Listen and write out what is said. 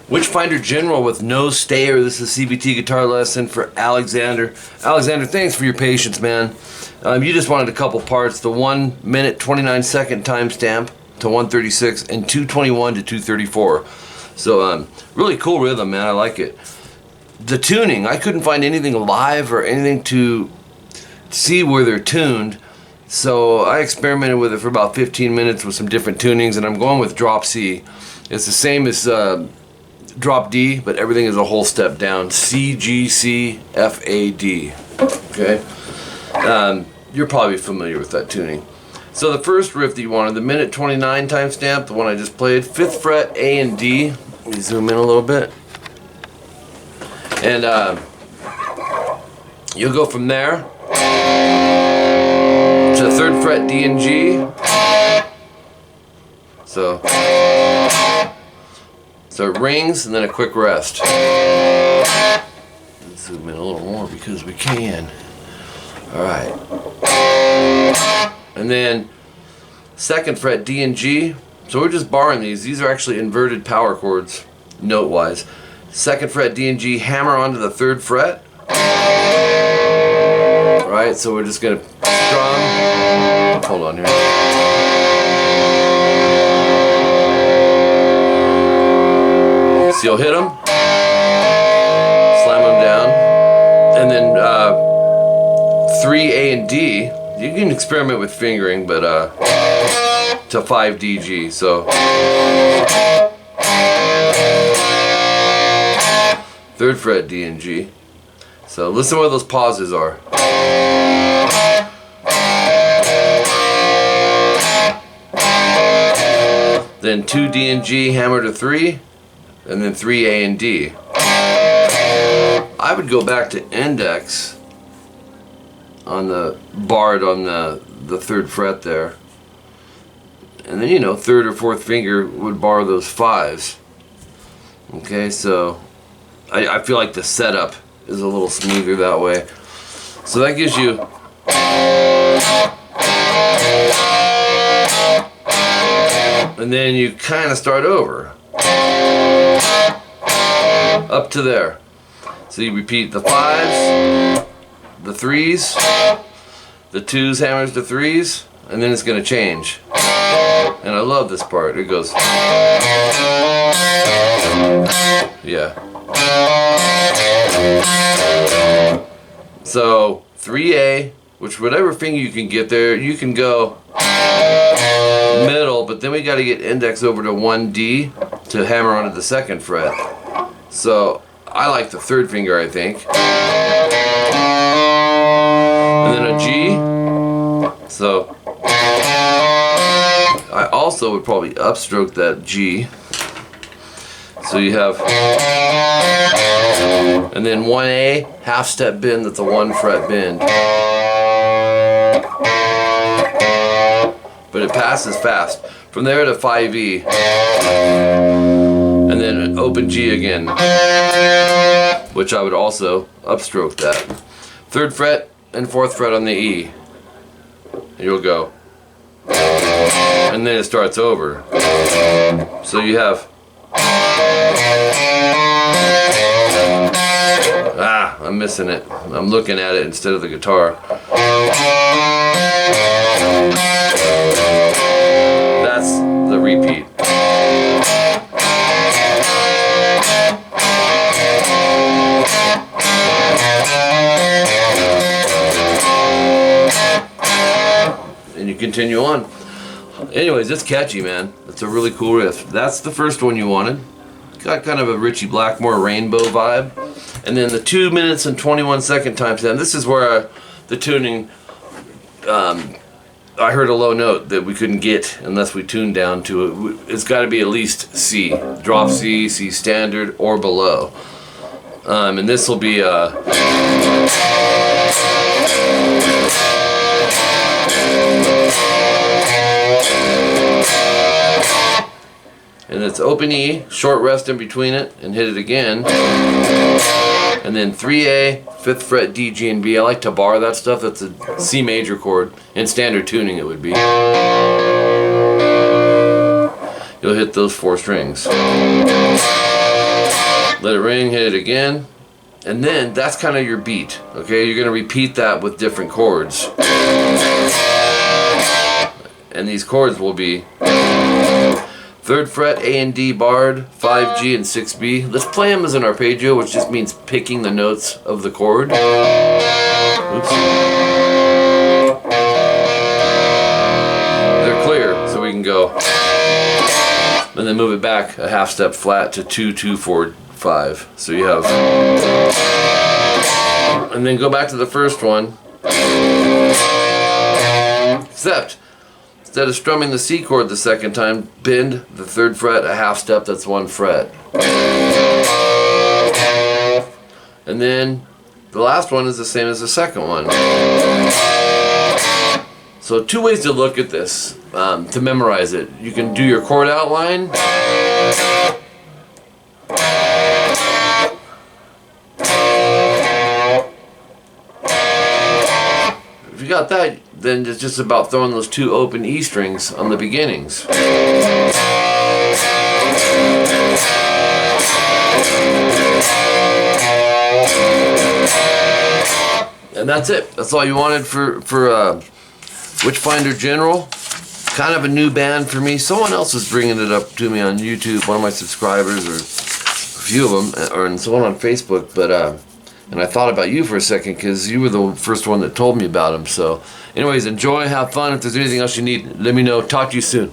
Witchfinder General with no stayer. This is CVT guitar lesson for Alexander. Alexander, thanks for your patience, man. You just wanted a couple parts. The 1 minute 29 second timestamp to 136 and 221 to 234. So really cool rhythm, man. I like it. The tuning, I couldn't find anything live or anything to see where they're tuned. So I experimented with it for about 15 minutes with some different tunings, and I'm going with drop C. It's the same as drop D, but everything is a whole step down. C, G, C, F, A, D. Okay? You're probably familiar with that tuning. So the first riff that you wanted, the minute 29 timestamp, the one I just played, 5th fret, A and D. Let me zoom in a little bit. And you'll go from there to the 3rd fret, D and G. So it rings and then a quick rest. Let's zoom in a little more because we can. Alright. And then 2nd fret, D and G. So we're just barring these. These are actually inverted power chords, note wise. 2nd fret, D and G, hammer onto the 3rd fret. Alright, so we're just going to strum. Hold on here. So you'll hit them, slam them down, and then 3 A and D. You can experiment with fingering, but to 5 D G. So 3rd fret, D and G. So listen where those pauses are. Then 2 D and G, hammer to 3. And then 3 A and D. I would go back to index on the barred on the 3rd fret there. And then, you know, 3rd or 4th finger would bar those 5s. Okay, so I feel like the setup is a little smoother that way. So that gives you and then you kind of start over. Up to there. So you repeat the 5s, the 3s, the 2s, hammers to 3s, and then it's going to change. And I love this part. It goes, yeah. So 3A, which whatever finger you can get there, you can go middle, but then we got to get index over to 1D to hammer onto the 2nd fret. So I like the 3rd finger, I think. And then a G. So I also would probably upstroke that G. So you have, and then 1A, half step bend, that's a 1 fret bend. But it passes fast. From there to 5E. And then an open G again, which I would also upstroke that. 3rd fret and 4th fret on the E. And you'll go. And then it starts over. So you have. I'm missing it. I'm looking at it instead of the guitar. That's the repeat. And you continue on. Anyways, it's catchy, man. It's a really cool riff. That's the first one you wanted. Got kind of a Richie Blackmore rainbow vibe. And then the 2 minutes and 21 second timestamp. This is where the tuning, I heard a low note that we couldn't get unless we tuned down to it. It's got to be at least C. Drop C, C standard, or below. And this will be and it's open E, short rest in between it, and hit it again. And then 3A, 5th fret, D, G, and B. I like to bar that stuff. That's a C major chord. In standard tuning it would be. You'll hit those 4 strings. Let it ring, hit it again. And then that's kind of your beat. Okay, you're going to repeat that with different chords. And these chords will be 3rd fret, A and D barred, 5G and 6B. Let's play them as an arpeggio, which just means picking the notes of the chord. Oops. They're clear, so we can go. And then move it back a half step flat to 2, 2, 4, 5. So you have. And then go back to the first one. Except, instead of strumming the C chord the second time, bend the 3rd fret a half step, that's 1 fret. And then the last one is the same as the second one. So 2 ways to look at this, to memorize it. You can do your chord outline. If you got that, then it's just about throwing those 2 open E strings on the beginnings. And that's it. That's all you wanted for Witchfinder General. Kind of a new band for me. Someone else is bringing it up to me on YouTube. One of my subscribers, or a few of them, or someone on Facebook. But and I thought about you for a second because you were the first one that told me about them. So, anyways, enjoy, have fun. If there's anything else you need, let me know. Talk to you soon.